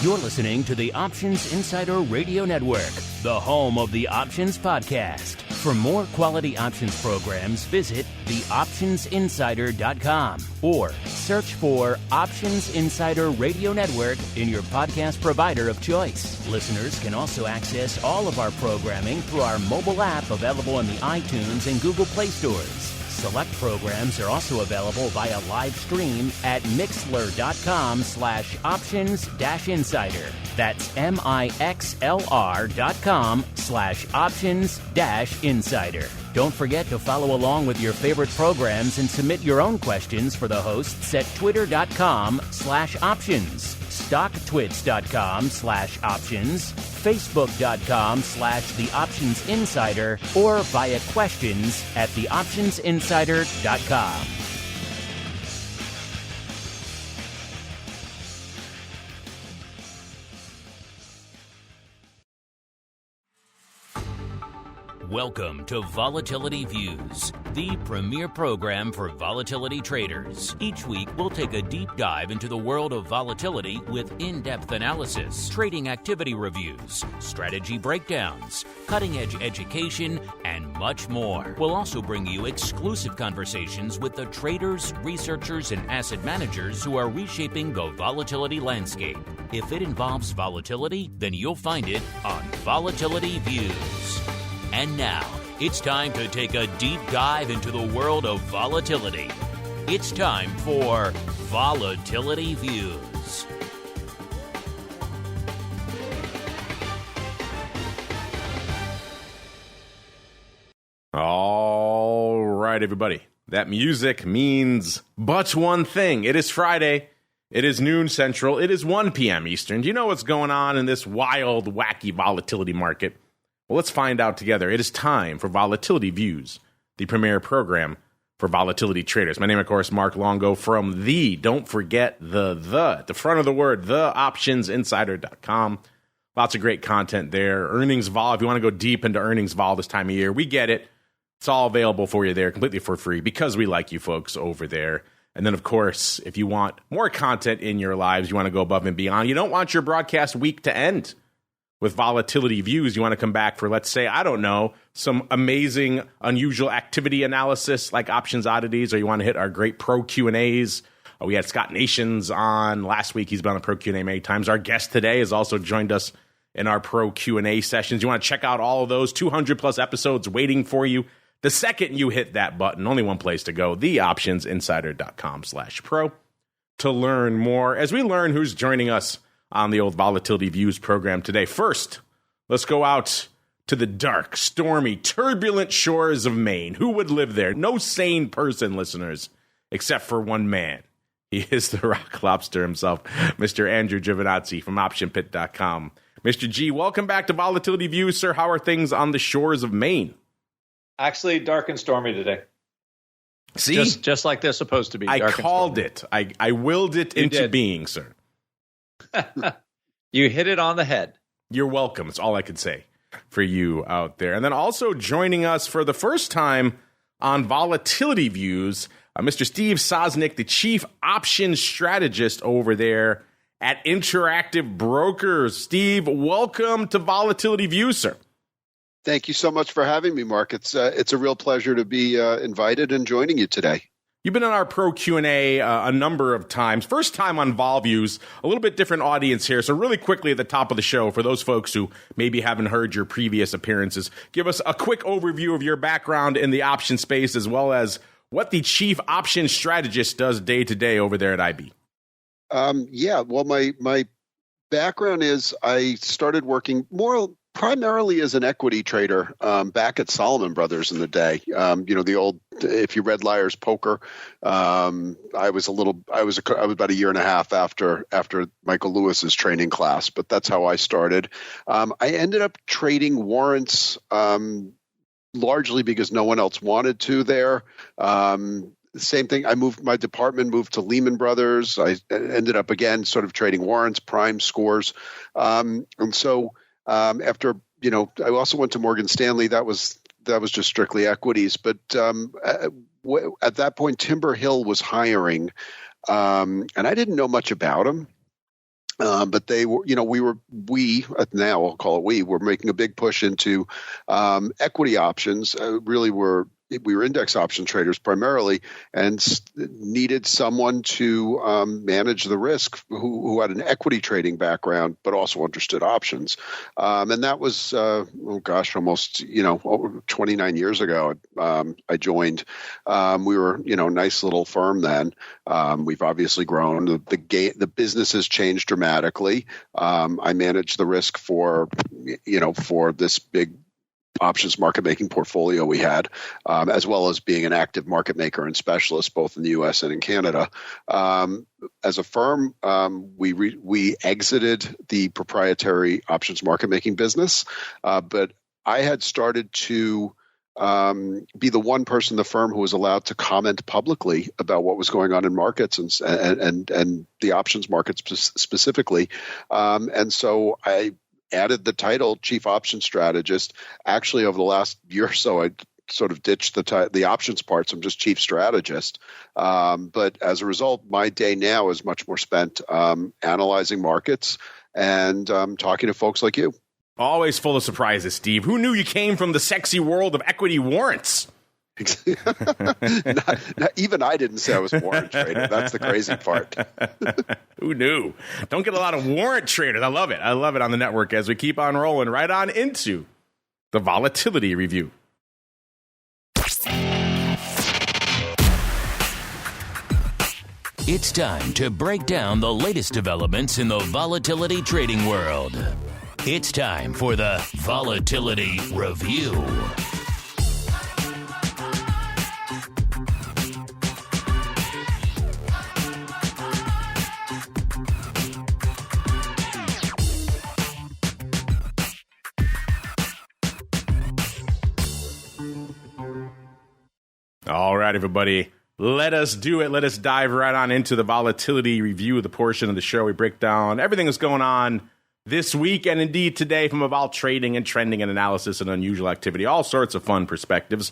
You're listening to the Options Insider Radio Network, the home of the Options Podcast. For more quality options programs, visit theoptionsinsider.com or search for Options Insider Radio Network in your podcast provider of choice. Listeners can also access all of our programming through our mobile app available in the iTunes and Google Play stores. Select programs are also available via live stream at mixlr.com/options-insider. That's mixlr.com/options-insider. Don't forget to follow along with your favorite programs and submit your own questions for the hosts at twitter.com/options, stocktwits.com/options, facebook.com/theoptionsinsider, or via questions at theoptionsinsider.com. Welcome to Volatility Views, the premier program for volatility traders. Each week, we'll take a deep dive into the world of volatility with in-depth analysis, trading activity reviews, strategy breakdowns, cutting-edge education, and much more. We'll also bring you exclusive conversations with the traders, researchers, and asset managers who are reshaping the volatility landscape. If it involves volatility, then you'll find it on Volatility Views. And now, it's time to take a deep dive into the world of volatility. It's time for Volatility Views. All right, everybody. That music means but one thing. It is Friday. It is noon Central. It is 1 p.m. Eastern. Do you know what's going on in this wild, wacky volatility market? Well, let's find out together. It is time for Volatility Views, the premier program for volatility traders. My name, of course, Mark Longo from don't forget the front of the word, theoptionsinsider.com. Lots of great content there. Earnings vol, if you want to go deep into earnings vol this time of year, we get it. It's all available for you there, completely for free, because we like you folks over there. And then, of course, if you want more content in your lives, you want to go above and beyond, you don't want your broadcast week to end with Volatility Views. You want to come back for, let's say, I don't know, some amazing, unusual activity analysis like Options Oddities, or you want to hit our great Pro Q&As. We had Scott Nations on last week. He's been on a Pro Q&A many times. Our guest today has also joined us in our Pro Q&A sessions. You want to check out all of those 200-plus episodes waiting for you. The second you hit that button, only one place to go, theoptionsinsider.com/pro, to learn more as we learn who's joining us on the old Volatility Views program today. First, let's go out to the dark, stormy, turbulent shores of Maine. Who would live there? No sane person, listeners, except for one man. He is the rock lobster himself, Mr. Andrew Giovinazzi from OptionPit.com. Mr. G, welcome back to Volatility Views, sir. How are things on the shores of Maine? Actually, dark and stormy today. See? Just like they're supposed to be. I called it. I willed it into being, sir. You hit it on the head. You're welcome. It's all I could say for you out there. And then also joining us for the first time on Volatility Views, Mr. Steve Sosnick, the chief options strategist over there at Interactive Brokers. Steve, welcome to Volatility Views, sir. Thank you so much for having me, Mark. It's a real pleasure to be invited and joining you today. You've been on our Pro Q&A a number of times. First time on VolViews, a little bit different audience here. So really quickly at the top of the show, for those folks who maybe haven't heard your previous appearances, give us a quick overview of your background in the option space, as well as what the chief option strategist does day to day over there at IB. Well, my background is I started working primarily as an equity trader back at Salomon Brothers in the day. The old, if you read Liar's Poker, I was about a year and a half after Michael Lewis's training class, but that's how I started. I ended up trading warrants largely because no one else wanted to there. Same thing. My department moved to Lehman Brothers. I ended up again sort of trading warrants, prime scores, and so. After, I also went to Morgan Stanley. That was just strictly equities. But at that point, Timber Hill was hiring, and I didn't know much about him. But they were, we now I'll call it we're making a big push into equity options. We were index option traders primarily, and needed someone to manage the risk who had an equity trading background, but also understood options. And that was, almost, 29 years ago. I joined. We were, a nice little firm then. We've obviously grown. The business has changed dramatically. I managed the risk for this big options market making portfolio we had, as well as being an active market maker and specialist both in the U.S. and in Canada. As a firm, we exited the proprietary options market making business, but I had started to be the one person in the firm who was allowed to comment publicly about what was going on in markets and the options markets specifically. And so I added the title Chief Options Strategist. Actually, over the last year or so, I sort of ditched the options parts. I'm just Chief Strategist. But as a result, my day now is much more spent analyzing markets and talking to folks like you. Always full of surprises, Steve. Who knew you came from the sexy world of equity warrants? Even I didn't say I was a warrant trader. That's the crazy part. Who knew? Don't get a lot of warrant traders. I love it. I love it on the network as we keep on rolling right on into the volatility review. It's time to break down the latest developments in the volatility trading world. It's time for the Volatility Review. All right, everybody. Let us do it. Let us dive right on into the volatility review, the portion of the show we break down everything that's going on this week and indeed today from a vol trading and trending and analysis and unusual activity, all sorts of fun perspectives.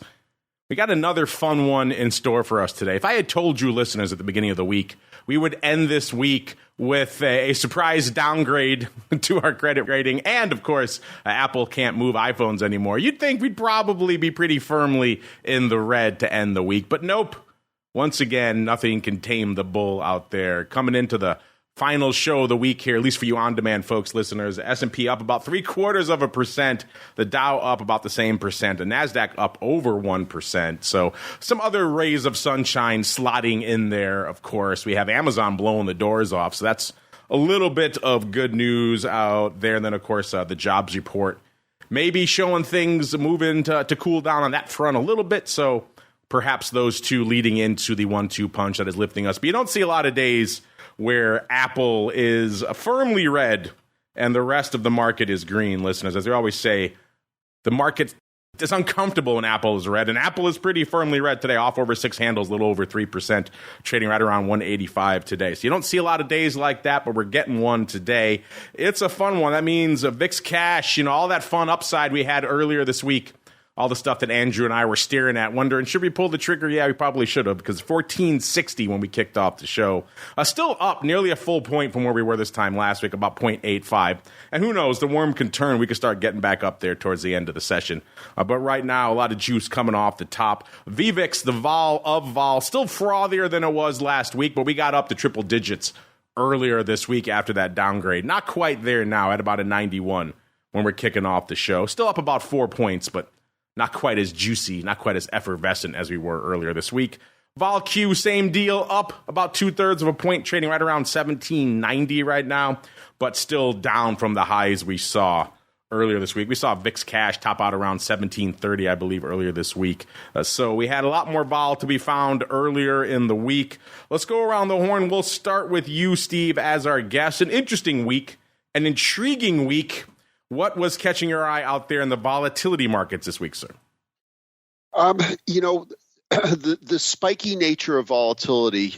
We got another fun one in store for us today. If I had told you listeners at the beginning of the week, we would end this week with a surprise downgrade to our credit rating. And, of course, Apple can't move iPhones anymore. You'd think we'd probably be pretty firmly in the red to end the week. But nope. Once again, nothing can tame the bull out there. Coming into the final show of the week here, at least for you on-demand folks, listeners, S&P up about 0.75%, the Dow up about the same percent, the NASDAQ up over 1%. So some other rays of sunshine slotting in there, of course. We have Amazon blowing the doors off, so that's a little bit of good news out there. And then, of course, the jobs report maybe showing things moving to cool down on that front a little bit, so perhaps those two leading into the 1-2 punch that is lifting us. But you don't see a lot of days where Apple is firmly red and the rest of the market is green, listeners. As they always say, the market is uncomfortable when Apple is red, and Apple is pretty firmly red today, off over 6 handles, a little over 3%, trading right around 185 today. So you don't see a lot of days like that, but we're getting one today. It's a fun one. That means VIX cash, all that fun upside we had earlier this week. All the stuff that Andrew and I were staring at, wondering, should we pull the trigger? Yeah, we probably should have, because 1460 when we kicked off the show. Still up nearly a full point from where we were this time last week, about 0.85. And who knows, the worm can turn. We can start getting back up there towards the end of the session. But right now, a lot of juice coming off the top. VVIX, the vol of vol, still frothier than it was last week, but we got up to triple digits earlier this week after that downgrade. Not quite there now, at about a 91 when we're kicking off the show. Still up about 4 points, but not quite as juicy, not quite as effervescent as we were earlier this week. VOLQ, same deal, up about 2/3 of a point, trading right around 1790 right now, but still down from the highs we saw earlier this week. We saw VIX cash top out around 1730, I believe, earlier this week. So we had a lot more vol to be found earlier in the week. Let's go around the horn. We'll start with you, Steve, as our guest. An interesting week, an intriguing week. What was catching your eye out there in the volatility markets this week, sir? The spiky nature of volatility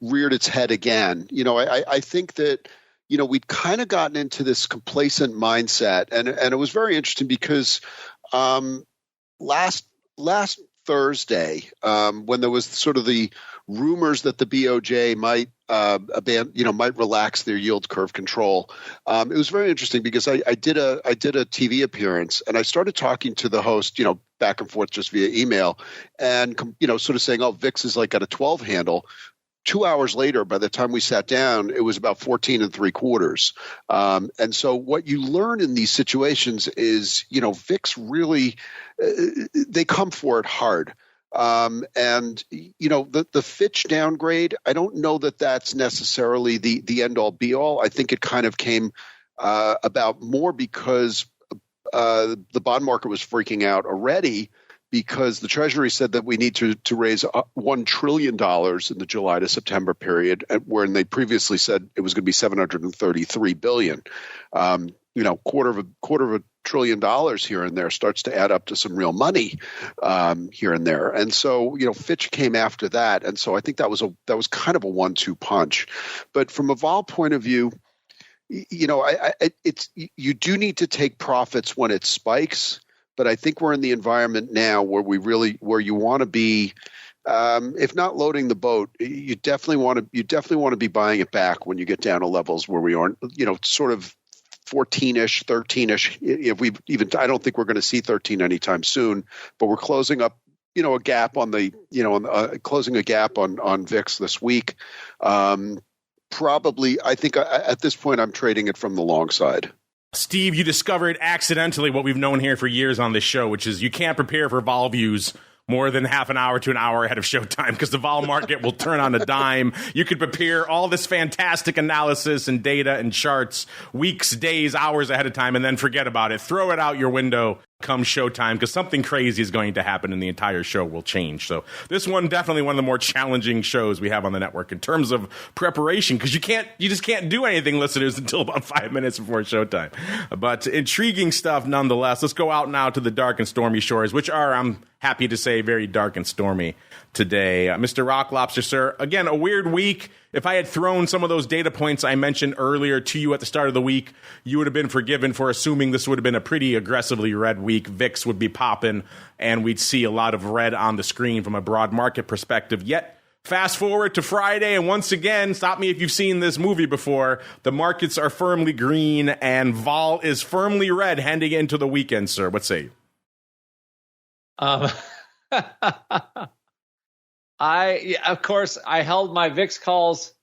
reared its head again. I think that, we'd kind of gotten into this complacent mindset, and it was very interesting because last Thursday, when there was sort of the rumors that the BOJ might might relax their yield curve control. It was very interesting because I did a TV appearance and I started talking to the host, back and forth just via email, and sort of saying, "Oh, VIX is like at a 12 handle." 2 hours later, by the time we sat down, it was about 14 3/4. And so what you learn in these situations is, VIX really, they come for it hard. The Fitch downgrade, I don't know that that's necessarily the end all be all. I think it kind of came about more because the bond market was freaking out already, because the Treasury said that we need to raise $1 trillion in the July to September period, when they previously said it was going to be $733 billion. Quarter of $1 trillion here and there starts to add up to some real money here and there. And so, Fitch came after that. And so I think that was kind of a 1-2 punch. But from a vol point of view, you do need to take profits when it spikes. But I think we're in the environment now where you want to be, if not loading the boat, you definitely want to be buying it back when you get down to levels where we aren't, sort of 14-ish, 13-ish. I don't think we're going to see 13 anytime soon, but we're closing up, a gap on closing a gap on VIX this week. Probably, I think at this point I'm trading it from the long side. Steve, you discovered accidentally what we've known here for years on this show, which is you can't prepare for vol views more than half an hour to an hour ahead of showtime, because the vol market will turn on a dime. You could prepare all this fantastic analysis and data and charts weeks, days, hours ahead of time, and then forget about it. Throw it out your window come showtime, because something crazy is going to happen and the entire show will change. So this one, definitely one of the more challenging shows we have on the network in terms of preparation, because you just can't do anything, listeners, until about 5 minutes before showtime. But intriguing stuff nonetheless. Let's go out now to the dark and stormy shores, which are, I'm happy to say, very dark and stormy today. Mr. Rock Lobster, sir, again, a weird week. If I had thrown some of those data points I mentioned earlier to you at the start of the week, you would have been forgiven for assuming this would have been a pretty aggressively red week. VIX would be popping, and we'd see a lot of red on the screen from a broad market perspective. Yet, fast forward to Friday, and once again, stop me if you've seen this movie before, the markets are firmly green, and vol is firmly red heading into the weekend, sir. What say you? Of course, I held my VIX calls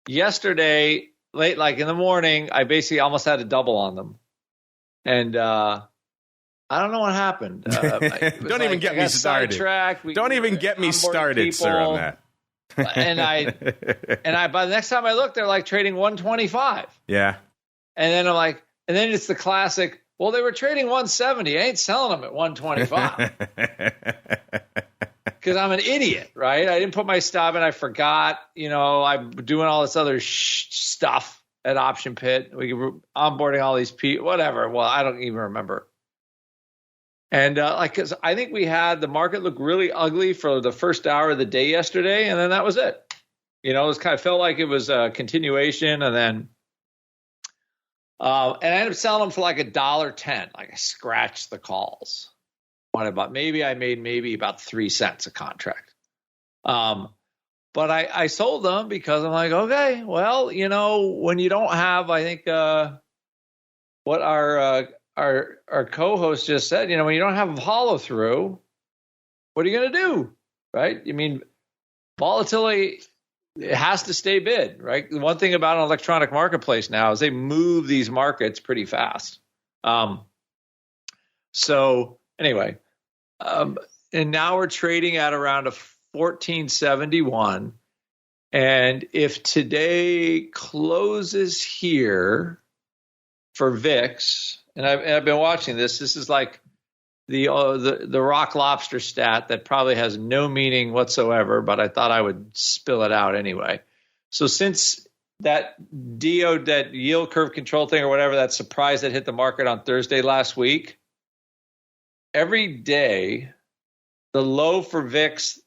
yesterday late, like in the morning. I basically almost had a double on them. And I don't know what happened. Don't even get me started. Don't even get me started, sir, on that. and by the next time I look, they're like trading 125. Yeah. And then I'm like, and then it's the classic, well, they were trading 170. I ain't selling them at 125. Because I'm an idiot, right? I didn't put my stop in. I forgot. I'm doing all this other stuff at Option Pit. We were onboarding all these people, whatever. Well, I don't even remember. And because I think we had the market look really ugly for the first hour of the day yesterday, and then that was it. It was kind of felt like it was a continuation, and then and I ended up selling them for like $1.10. Like I scratched the calls. Maybe I made about 3 cents a contract. But I sold them because I'm like, okay, well, when you don't have, I think what our co-host just said, when you don't have a follow through, what are you going to do? Right? I mean, volatility, it has to stay bid, right? The one thing about an electronic marketplace now is they move these markets pretty fast. So anyway, and now we're trading at around a 1471. And if today closes here for VIX, and I've been watching this is like the rock lobster stat that probably has no meaning whatsoever, but I thought I would spill it out anyway. So since that yield curve control thing or whatever, that surprise that hit the market on Thursday last week, every day the low for VIX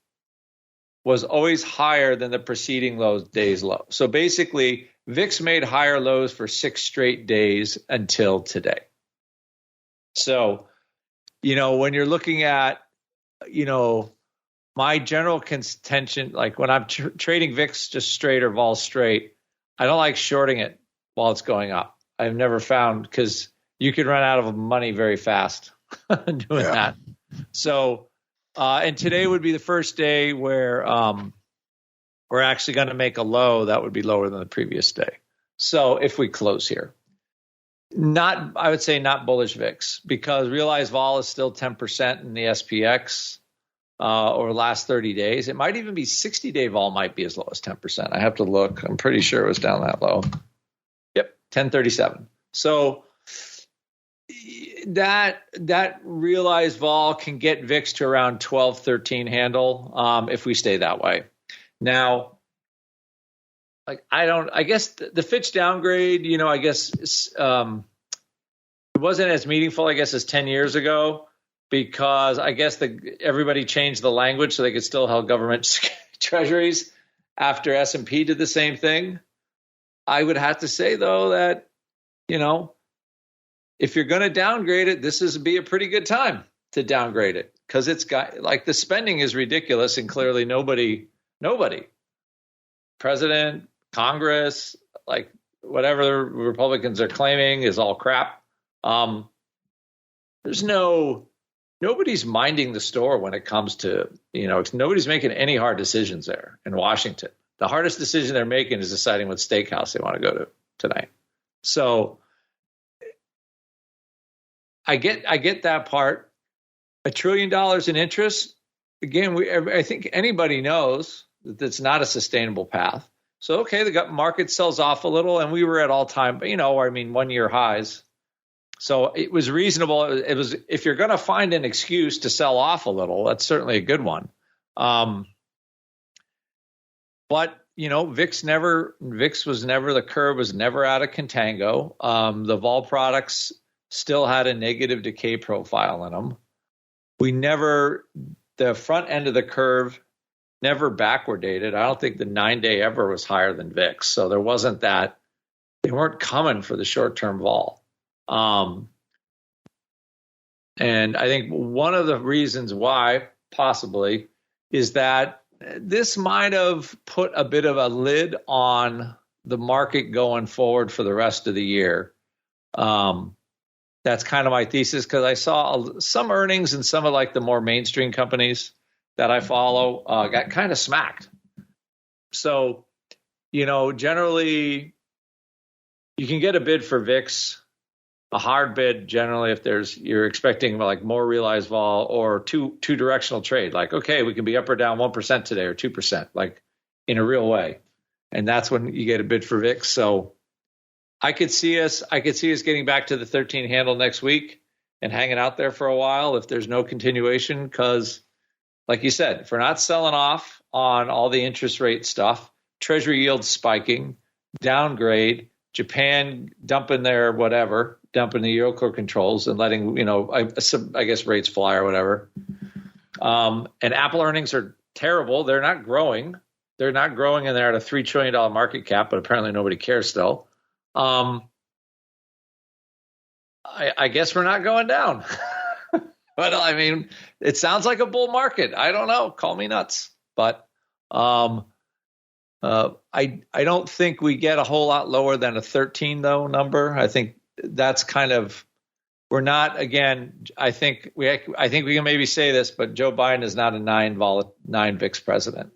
was always higher than the preceding day's low. So basically, VIX made higher lows for 6 straight days until today. So, when you're looking at, my general contention, like when I'm trading VIX just straight or vol straight, I don't like shorting it while it's going up. I've never found, because you can run out of money very fast doing that. So, and today would be the first day where we're actually going to make a low that would be lower than the previous day. So if we close here, I would say not bullish VIX, because realized vol is still 10% in the SPX over the last 30 days. It might even be 60-day vol might be as low as 10%. I have to look. I'm pretty sure it was down that low. Yep, 1037. So that realized vol can get VIX to around 12, 13 handle if we stay that way. Now, I guess the Fitch downgrade, I guess it wasn't as meaningful, I guess, as 10 years ago, because I guess everybody changed the language so they could still hold government treasuries after S&P did the same thing. I would have to say, though, that, if you're going to downgrade it, this is be a pretty good time to downgrade it, because it's got, the spending is ridiculous, and clearly nobody, President, Congress, whatever the Republicans are claiming is all crap. Nobody's minding the store when it comes to, nobody's making any hard decisions there in Washington. The hardest decision they're making is deciding what steakhouse they want to go to tonight. So I get that part. $1 trillion in interest. Again, I think anybody knows that that's not a sustainable path. So, okay, the market sells off a little, and we were at all-time, 1-year highs. So it was reasonable. It was, if you're going to find an excuse to sell off a little, that's certainly a good one. But VIX was never, the curve was never out of contango. The vol products still had a negative decay profile in them. The front end of the curve never backwardated. I don't think the 9-day ever was higher than VIX. So there wasn't that. They weren't coming for the short-term vol. And I think one of the reasons why, possibly, is that this might have put a bit of a lid on the market going forward for the rest of the year. That's kind of my thesis, because I saw some earnings in some of the more mainstream companies that I follow got kind of smacked. So, generally you can get a bid for VIX, a hard bid generally if you're expecting more realized vol or two directional trade. Okay, we can be up or down 1% today or 2%, in a real way. And that's when you get a bid for VIX. So I could see us getting back to the 13 handle next week and hanging out there for a while if there's no continuation, because like you said, if we're not selling off on all the interest rate stuff, treasury yields spiking, downgrade, Japan dumping the yield curve controls and letting, I guess rates fly or whatever. And Apple earnings are terrible. They're not growing. And they're at a $3 trillion market cap, but apparently nobody cares still. I guess we're not going down. But it sounds like a bull market. I don't know. Call me nuts. But I don't think we get a whole lot lower than a 13 number. I think that's we're not, again, I think we can maybe say this, but Joe Biden is not a 9 VIX president.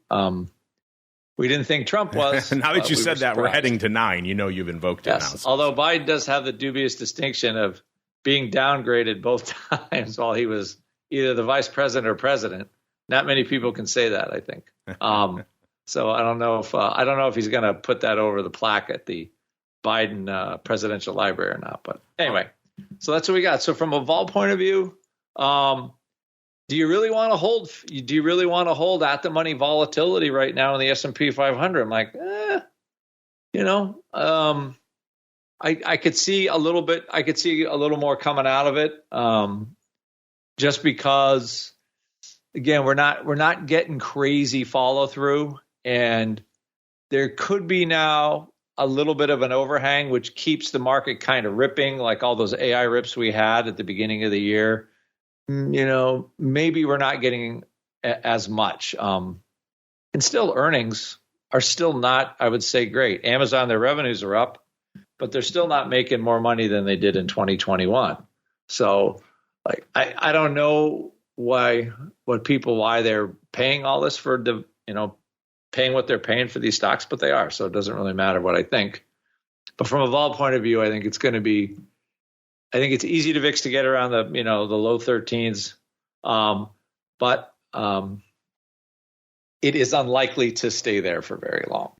We didn't think Trump was. Now that you said that, we're heading to 9. You've invoked it now. Yes, although Biden does have the dubious distinction of being downgraded both times while he was either the vice president or president. Not many people can say that, I think. So I don't know if he's going to put that over the plaque at the Biden presidential library or not. But anyway, so that's what we got. So from a vol point of view, do you really want to hold? Do you really want to hold at the money volatility right now in the S&P 500? I'm like, I could see a little bit. I could see a little more coming out of it, just because, again, we're not getting crazy follow through, and there could be now a little bit of an overhang, which keeps the market kind of ripping, like all those AI rips we had at the beginning of the year. Maybe we're not getting as much. And still earnings are still not, I would say, great. Amazon, their revenues are up, but they're still not making more money than they did in 2021. So like, I don't know why they're paying all this for the, paying what they're paying for these stocks, but they are. So it doesn't really matter what I think. But from a vol point of view, I think it's easy to VIX to get around the, the low 13s. But it is unlikely to stay there for very long.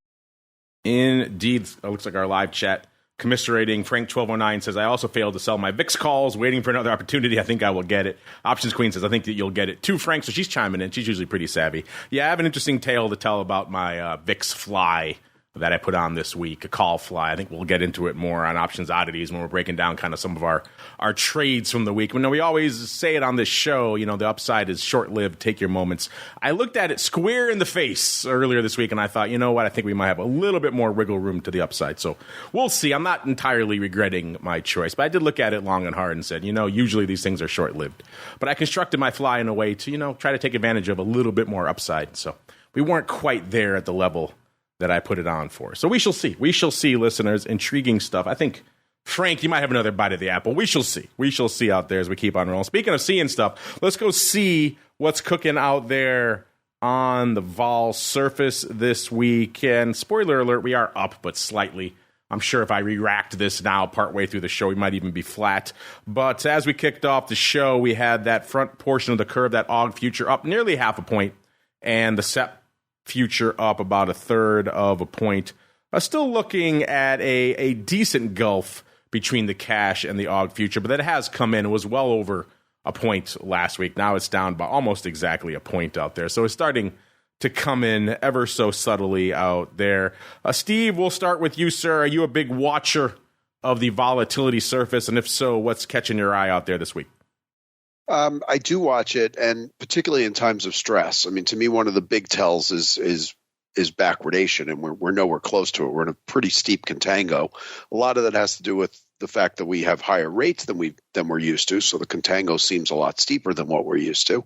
Indeed. It looks like our live chat commiserating. Frank1209 says, I also failed to sell my VIX calls, waiting for another opportunity. I think I will get it. Options Queen says, I think that you'll get it too, Frank. So she's chiming in. She's usually pretty savvy. Yeah, I have an interesting tale to tell about my VIX fly that I put on this week, a call fly. I think we'll get into it more on Options Oddities when we're breaking down kind of some of our trades from the week. We always say it on this show, the upside is short-lived, take your moments. I looked at it square in the face earlier this week, and I thought, you know what, I think we might have a little bit more wiggle room to the upside. So we'll see. I'm not entirely regretting my choice, but I did look at it long and hard and said, usually these things are short-lived. But I constructed my fly in a way to, try to take advantage of a little bit more upside. So we weren't quite there at the level that I put it on for. So we shall see. We shall see, listeners. Intriguing stuff. I think, Frank, you might have another bite of the apple. We shall see. We shall see out there as we keep on rolling. Speaking of seeing stuff, let's go see what's cooking out there on the vol surface this week. And spoiler alert, we are up, but slightly. I'm sure if I re-racked this now partway through the show, we might even be flat. But as we kicked off the show, we had that front portion of the curve, that AUG future, up nearly half a point, and the SEP future up about 1/3 of a point. Still looking at a decent gulf between the cash and the AUG future, but that has come in. It was well over a point last week. Now it's down by almost exactly a point out there. So it's starting to come in ever so subtly out there. Steve, we'll start with you, sir. Are you a big watcher of the volatility surface? And if so, what's catching your eye out there this week? I do watch it, and particularly in times of stress. I mean, to me, one of the big tells is backwardation, and we're nowhere close to it. We're in a pretty steep contango. A lot of that has to do with the fact that we have higher rates than we're used to. So the contango seems a lot steeper than what we're used to,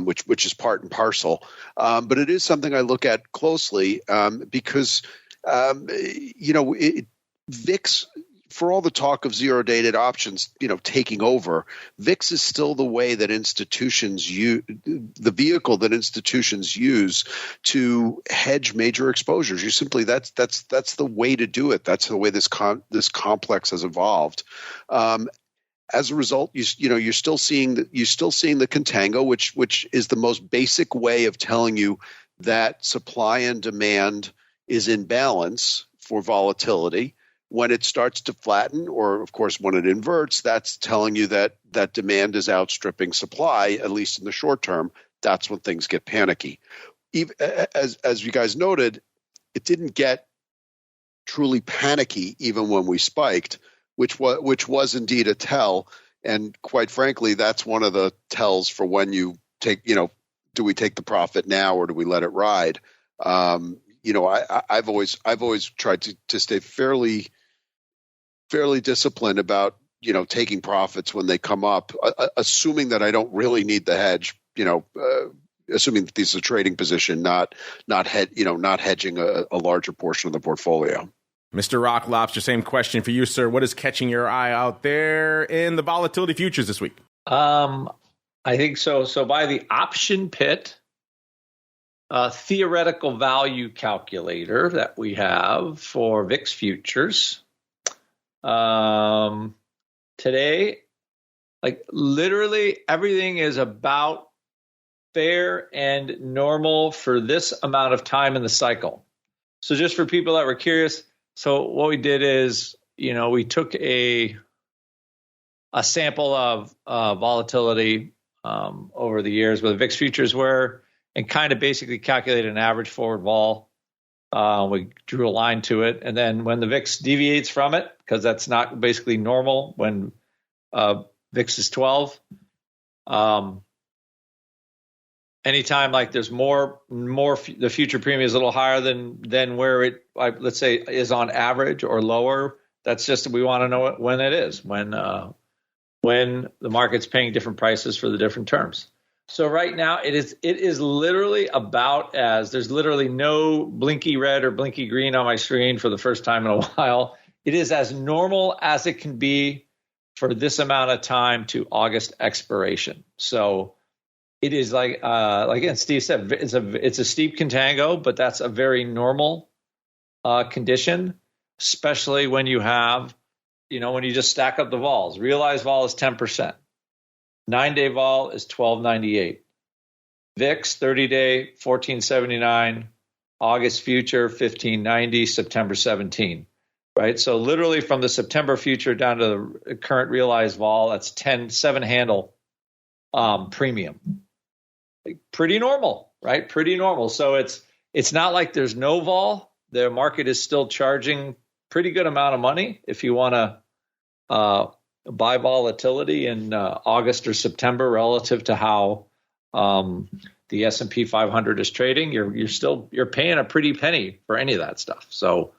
which is part and parcel. But it is something I look at closely because VIX. For all the talk of zero-dated options, taking over, VIX is still the way that institutions use, the vehicle that institutions use to hedge major exposures. You simply that's the way to do it. That's the way this complex has evolved. As a result, you're still seeing the contango, which is the most basic way of telling you that supply and demand is in balance for volatility. When it starts to flatten, or of course when it inverts, that's telling you that demand is outstripping supply, at least in the short term. That's when things get panicky. Even, as you guys noted, it didn't get truly panicky even when we spiked, which was indeed a tell. And quite frankly, that's one of the tells for when you take, do we take the profit now or do we let it ride? I've always tried to stay fairly disciplined about taking profits when they come up, assuming that I don't really need the hedge. Assuming that this is a trading position, not hedging a larger portion of the portfolio. Mr. Rock Lobster, same question for you, sir. What is catching your eye out there in the volatility futures this week? I think so. So by the option pit. Theoretical value calculator that we have for VIX futures. Today, like literally everything is about fair and normal for this amount of time in the cycle. So just for people that were curious, so what we did is, we took a sample of volatility over the years where the VIX futures were, and kind of basically calculated an average forward vol. We drew a line to it. And then when the VIX deviates from it, because that's not basically normal when VIX is 12, anytime like there's more, the future premium is a little higher than where it, let's say, is on average or lower. That's just, we want to know when it is, when the market's paying different prices for the different terms. So right now it is literally about as there's literally no blinky red or blinky green on my screen for the first time in a while. It is as normal as it can be for this amount of time to August expiration. So it is like again, Steve said, it's a steep contango, but that's a very normal condition, especially when you have, when you just stack up the vols. Realized vol is 10%. 9-day vol is 1298. VIX 30-day 1479. August future 1590. September 17. Right. So literally from the September future down to the current realized vol, that's 7 handle premium. Pretty normal, right? Pretty normal. So it's not like there's no vol. The market is still charging pretty good amount of money if you want to buy volatility in August or September relative to how the S&P 500 is trading. You're paying a pretty penny for any of that stuff. So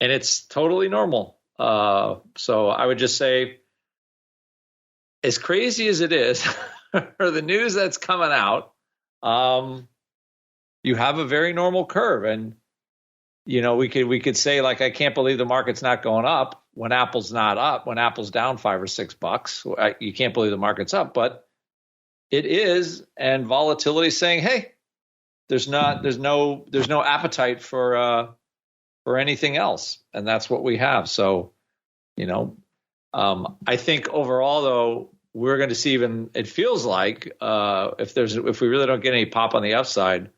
and it's totally normal. So I would just say, as crazy as it is, for the news that's coming out, you have a very normal curve. And, we could say, like, I can't believe the market's not going up when Apple's not up, when Apple's down $5 or $6. You can't believe the market's up, but it is. And volatility is saying, hey, there's no appetite for anything else. And that's what we have. So, I think overall, though, we're going to see, even it feels like if we really don't get any pop on the upside,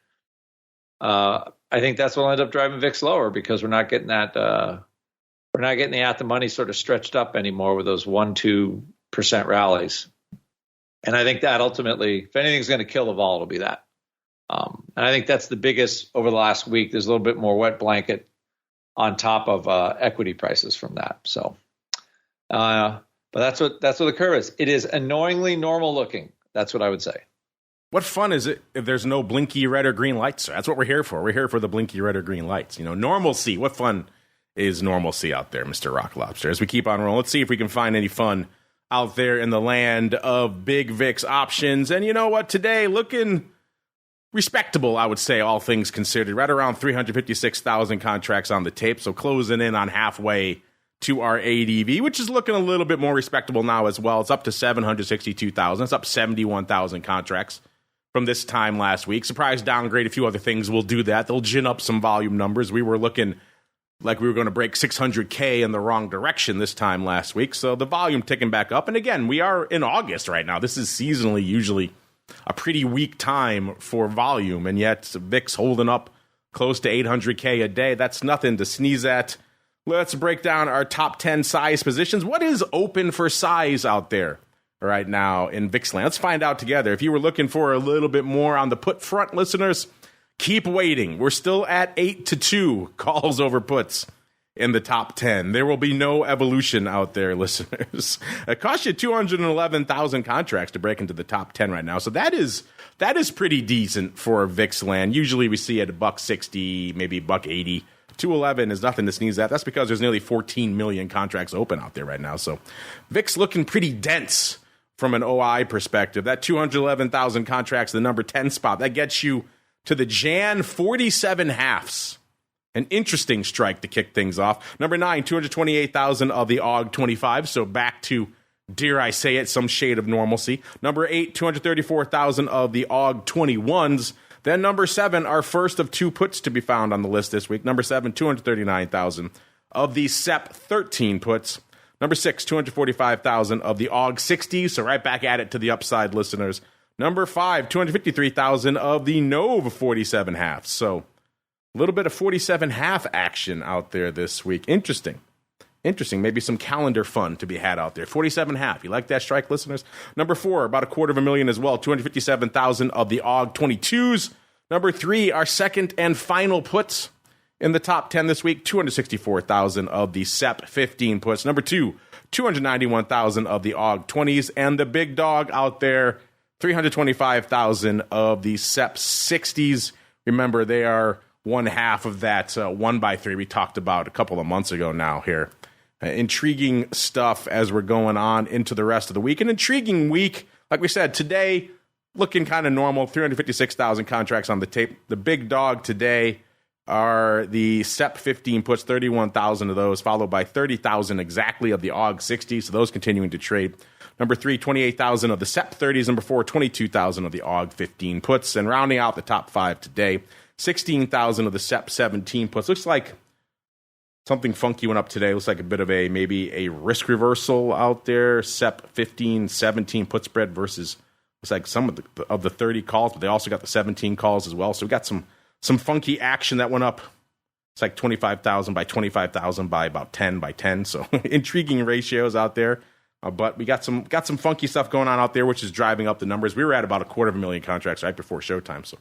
I think that's what'll end up driving VIX lower, because we're not getting that we're not getting the at the money sort of stretched up anymore with those 1-2% rallies. And I think that ultimately, if anything's going to kill the vol, it'll be that. And I think that's the biggest over the last week. There's a little bit more wet blanket on top of equity prices from that. So, but that's what the curve is. It is annoyingly normal looking. That's what I would say. What fun is it if there's no blinky red or green lights? That's what we're here for. We're here for the blinky red or green lights. Normalcy. What fun is normalcy out there, Mr. Rock Lobster? As we keep on rolling, let's see if we can find any fun out there in the land of big VIX options. And you know what? Today, looking respectable, I would say, all things considered. Right around 356,000 contracts on the tape, so closing in on halfway to our ADV, which is looking a little bit more respectable now as well. It's up to 762,000. It's up 71,000 contracts from this time last week. Surprise downgrade, a few other things will do that. They'll gin up some volume numbers. We were looking like we were going to break 600K in the wrong direction this time last week. So the volume ticking back up. And again, we are in August right now. This is seasonally usually a pretty weak time for volume. And yet VIX holding up close to 800K a day. That's nothing to sneeze at. Let's break down our top 10 size positions. What is open for size out there right now in VIX land? Let's find out together. If you were looking for a little bit more on the put front, listeners, keep waiting. We're still at 8-2 calls over puts in the top 10. There will be no evolution out there, listeners. It costs you 211,000 contracts to break into the top 10 right now. So that is pretty decent for VIX land. Usually we see it at $160, maybe $180. 211 is nothing to sneeze at. That's because there's nearly 14 million contracts open out there right now. So VIX looking pretty dense from an OI perspective. That 211,000 contracts, the number 10 spot, that gets you to the Jan 47 halves. An interesting strike to kick things off. Number 9, 228,000 of the AUG 25. So back to, dare I say it, some shade of normalcy. Number 8, 234,000 of the AUG 21s. Then number 7, our first of 2 puts to be found on the list this week. Number 7, 239,000 of the SEP 13 puts. Number 6, 245,000 of the AUG 60s. So right back at it to the upside, listeners. Number 5, 253,000 of the NOV 47 halves. So a little bit of 47 half action out there this week. Interesting. Maybe some calendar fun to be had out there. 47 half. You like that strike, listeners? Number 4, about 250,000 as well. 257,000 of the AUG 22s. Number 3, our second and final puts in the top 10 this week. 264,000 of the SEP 15 puts. Number 2, 291,000 of the AUG 20s. And the big dog out there, 325,000 of the SEP 60s. Remember, they are one half of that 1x3 we talked about a couple of months ago now here. Intriguing stuff as we're going on into the rest of the week. An intriguing week. Like we said, today, looking kind of normal. 356,000 contracts on the tape. The big dog today are the SEP 15 puts, 31,000 of those, followed by 30,000 exactly of the AUG 60. So those continuing to trade. Number 3, 28,000 of the SEP 30s. Number 4, 22,000 of the AUG 15 puts. And rounding out the top 5 today, 16,000 of the SEP 17 puts. Looks like something funky went up today. Looks like a bit of maybe a risk reversal out there. SEP 15, 17 put spread versus looks like some of the 30 calls, but they also got the 17 calls as well. So we got some funky action that went up. It's like 25,000 by 25,000 by about 10 by 10. So intriguing ratios out there. But we got some funky stuff going on out there, which is driving up the numbers. We were at about 250,000 contracts right before showtime. So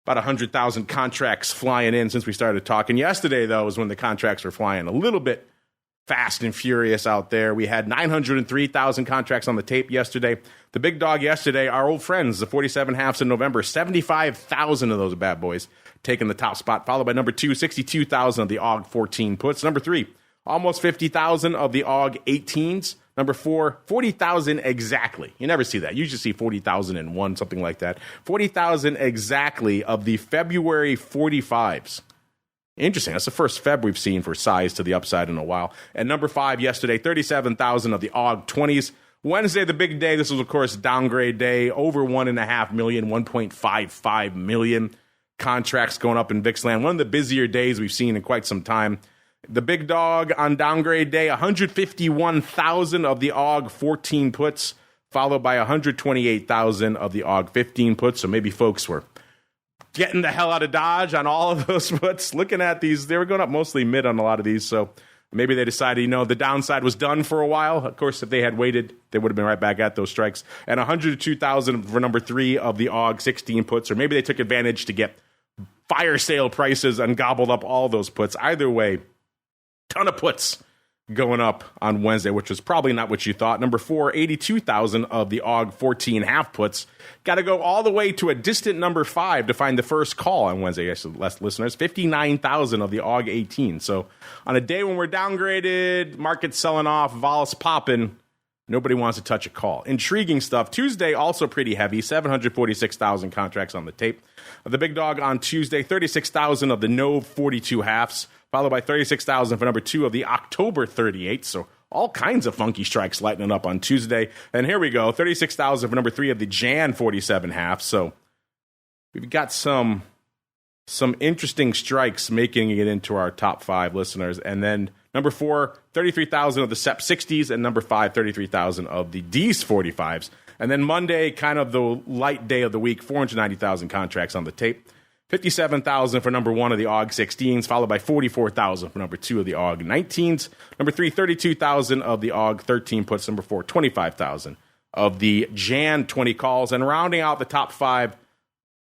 about 100,000 contracts flying in since we started talking. Yesterday, though, was when the contracts were flying a little bit fast and furious out there. We had 903,000 contracts on the tape yesterday. The big dog yesterday, our old friends, the 47 halves in November, 75,000 of those bad boys taking the top spot, followed by number 2, 62,000 of the AUG 14 puts. Number 3, almost 50,000 of the AUG 18s. Number 4, 40,000 exactly. You never see that. You usually see 40,001, something like that. 40,000 exactly of the February 45s. Interesting. That's the first Feb we've seen for size to the upside in a while. And number 5 yesterday, 37,000 of the AUG 20s. Wednesday, the big day. This was, of course, downgrade day. Over 1.5 million, 1.55 million contracts going up in VIX land. One of the busier days we've seen in quite some time. The big dog on downgrade day, 151,000 of the AUG 14 puts, followed by 128,000 of the AUG 15 puts. So maybe folks were getting the hell out of Dodge on all of those puts. Looking at these, they were going up mostly mid on a lot of these. So maybe they decided, the downside was done for a while. Of course, if they had waited, they would have been right back at those strikes. And 102,000 for number 3 of the AUG 16 puts. Or maybe they took advantage to get fire sale prices and gobbled up all those puts. Either way, ton of puts going up on Wednesday, which was probably not what you thought. Number 4, 82,000 of the AUG 14 half puts. Got to go all the way to a distant number 5 to find the first call on Wednesday. Yes, less listeners. 59,000 of the AUG 18. So on a day when we're downgraded, market's selling off, vol's popping, nobody wants to touch a call. Intriguing stuff. Tuesday, also pretty heavy. 746,000 contracts on the tape. The big dog on Tuesday, 36,000 of the NOV 42 halves, followed by 36,000 for number 2 of the October 38. So all kinds of funky strikes lightening up on Tuesday. And here we go, 36,000 for number 3 of the Jan 47 half. So we've got some interesting strikes making it into our top 5 listeners. And then number 4, 33,000 of the SEP 60s, and number 5, 33,000 of the Ds 45s. And then Monday, kind of the light day of the week, 490,000 contracts on the tape. 57,000 for number 1 of the AUG 16s, followed by 44,000 for number 2 of the AUG 19s. Number 3, 32,000 of the AUG 13 puts. Number 4, 25,000 of the Jan 20 calls. And rounding out the top 5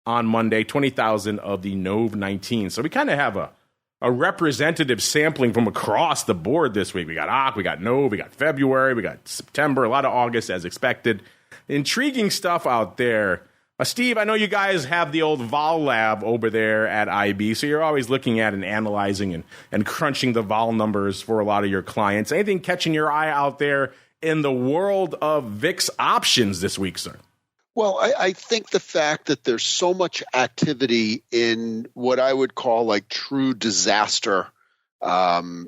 on Monday, 20,000 of the NOV 19. So we kind of have a representative sampling from across the board this week. We got AUG, we got NOV, we got February, we got September, a lot of August as expected. Intriguing stuff out there. Steve, I know you guys have the old vol lab over there at IB, so you're always looking at and analyzing and crunching the vol numbers for a lot of your clients. Anything catching your eye out there in the world of VIX options this week, sir? Well, I think the fact that there's so much activity in what I would call like true disaster calls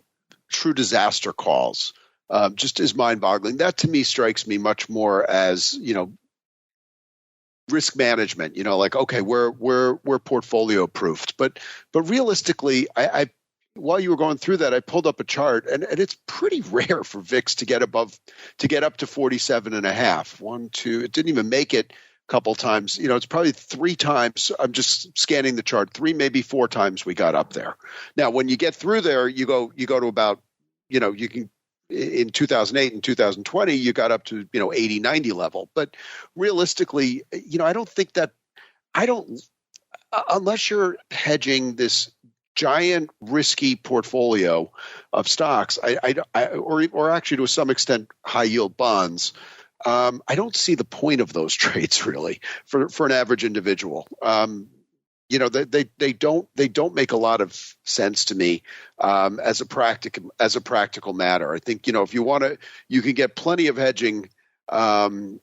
just is mind-boggling. That to me strikes me much more as, risk management, like, okay, we're portfolio proofed, but realistically, I while you were going through that, I pulled up a chart, and it's pretty rare for VIX to get up to 47.5. 1, 2, it didn't even make it a couple times. It's probably 3 times. I'm just scanning the chart. 3, maybe 4 times we got up there. Now, when you get through there, you go to about, you can. In 2008 and 2020, you got up to 80, 90 level. But realistically, I don't think that unless you're hedging this giant risky portfolio of stocks, or actually to some extent high yield bonds, I don't see the point of those trades really for an average individual. They don't make a lot of sense to me as a practical matter. I think if you want to, you can get plenty of hedging and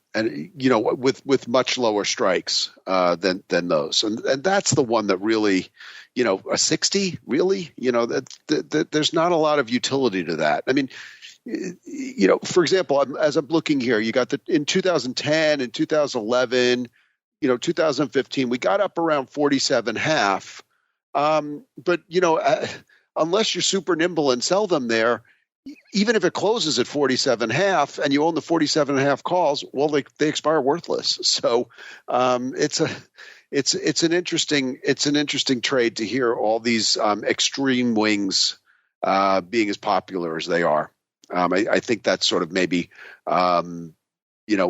with much lower strikes than those, and that's the one that really, a 60 really, that there's not a lot of utility to that. I mean, for example, as I'm looking here, you got in 2010 and 2011, 2015, we got up around 47.5. But unless you're super nimble and sell them there, even if it closes at 47.5 and you own the 47.5 calls, well, they expire worthless. So it's an interesting trade to hear all these extreme wings being as popular as they are. I think that's sort of maybe a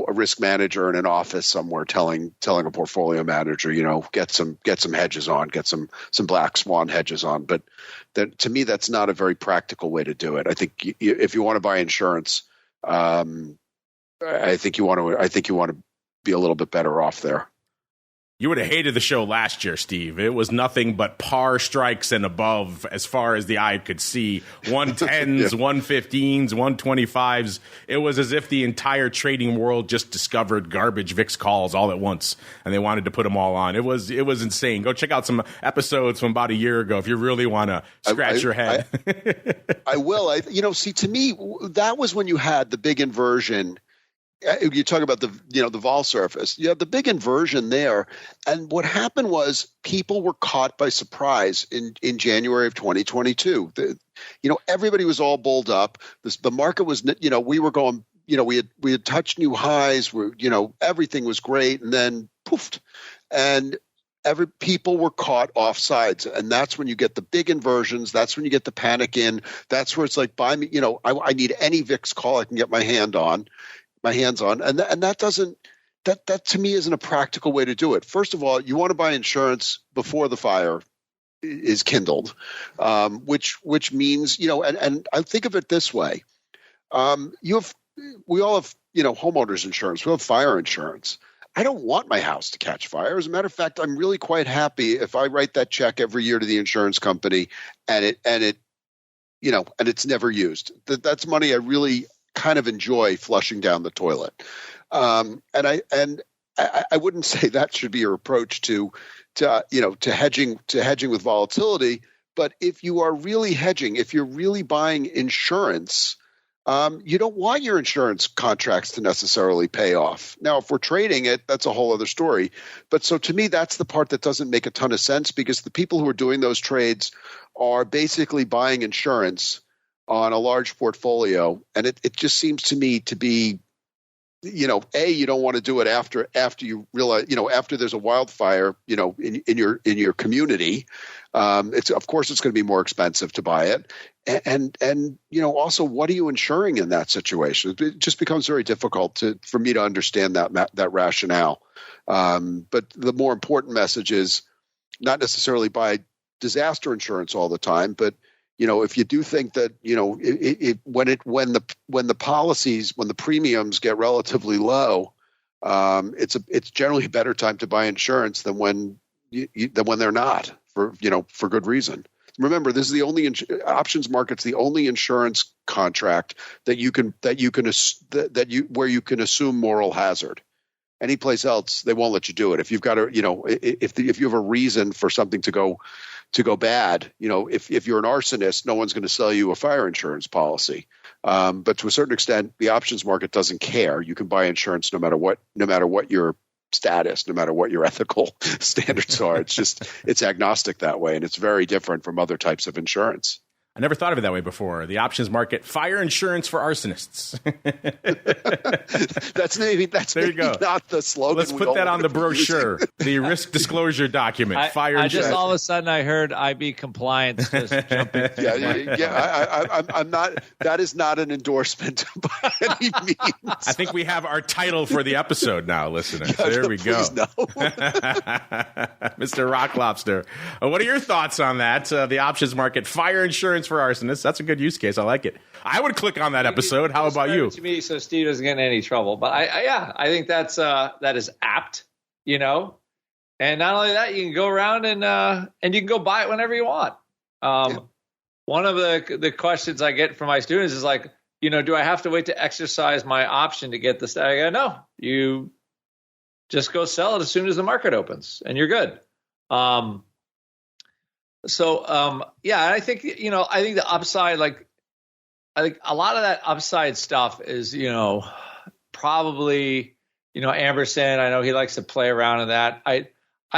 risk manager in an office somewhere telling a portfolio manager, get some hedges on, get some black swan hedges on. But to me, that's not a very practical way to do it. I think if you want to buy insurance, I think you want to be a little bit better off there. You would have hated the show last year, Steve. It was nothing but par strikes and above as far as the eye could see. 110s, 115s, 125s. It was as if the entire trading world just discovered garbage VIX calls all at once, and they wanted to put them all on. It was insane. Go check out some episodes from about a year ago if you really want to scratch your head. I will. To me, that was when you had the big inversion. You talk about the vol surface. You have the big inversion there, and what happened was people were caught by surprise in January of 2022. Everybody was all bulled up. The market was, we were going, we had touched new highs. Everything was great, and then poofed, and people were caught off sides, and that's when you get the big inversions. That's when you get the panic in. That's where it's like, buy me. I need any VIX call I can get my hands on, and that doesn't, that to me isn't a practical way to do it. First of all, you want to buy insurance before the fire is kindled, which means, and I think of it this way. We all have, homeowners insurance. We have fire insurance. I don't want my house to catch fire. As a matter of fact, I'm really quite happy if I write that check every year to the insurance company and it's never used. That's money I really kind of enjoy flushing down the toilet. And I wouldn't say that should be your approach to hedging with volatility. But if you are really hedging, if you're really buying insurance, you don't want your insurance contracts to necessarily pay off. Now, if we're trading it, that's a whole other story. But so to me, that's the part that doesn't make a ton of sense, because the people who are doing those trades are basically buying insurance on a large portfolio. And it just seems to me to be, you don't want to do it after you realize, after there's a wildfire, in your community. Of course it's going to be more expensive to buy it. And also, what are you insuring in that situation? It just becomes very difficult for me to understand that rationale. But the more important message is not necessarily buy disaster insurance all the time, but if you do think that, when the premiums get relatively low, it's generally a better time to buy insurance than when they're not, for good reason. Remember, this is the only options market's the only insurance contract where you can assume moral hazard. Any place else, they won't let you do it. If you've got if you have a reason for something to go bad, if you're an arsonist, no one's going to sell you a fire insurance policy. But to a certain extent, the options market doesn't care. You can buy insurance no matter what your status, no matter what your ethical standards are. It's agnostic that way, and it's very different from other types of insurance. I never thought of it that way before. The options market, fire insurance for arsonists. That's maybe not the slogan. Let's put that on the brochure, the risk disclosure document. Fire insurance. Just all of a sudden I heard IB compliance just jumping. I'm not. That is not an endorsement by any means. I think we have our title for the episode now, listeners. There we go. No. Mr. Rock Lobster. What are your thoughts on that? The options market, fire insurance for arsonists. That's a good use case. I like it. I would click on that episode. How about you? To me, so Steve doesn't get in any trouble. But I think that is apt. And not only that, you can go around and you can go buy it whenever you want. One of the questions I get from my students is like, do I have to wait to exercise my option to get this? I go, no, you just go sell it as soon as the market opens and you're good. I think, I think the upside, I think a lot of that upside stuff is, probably, Amberson, I know he likes to play around in that. I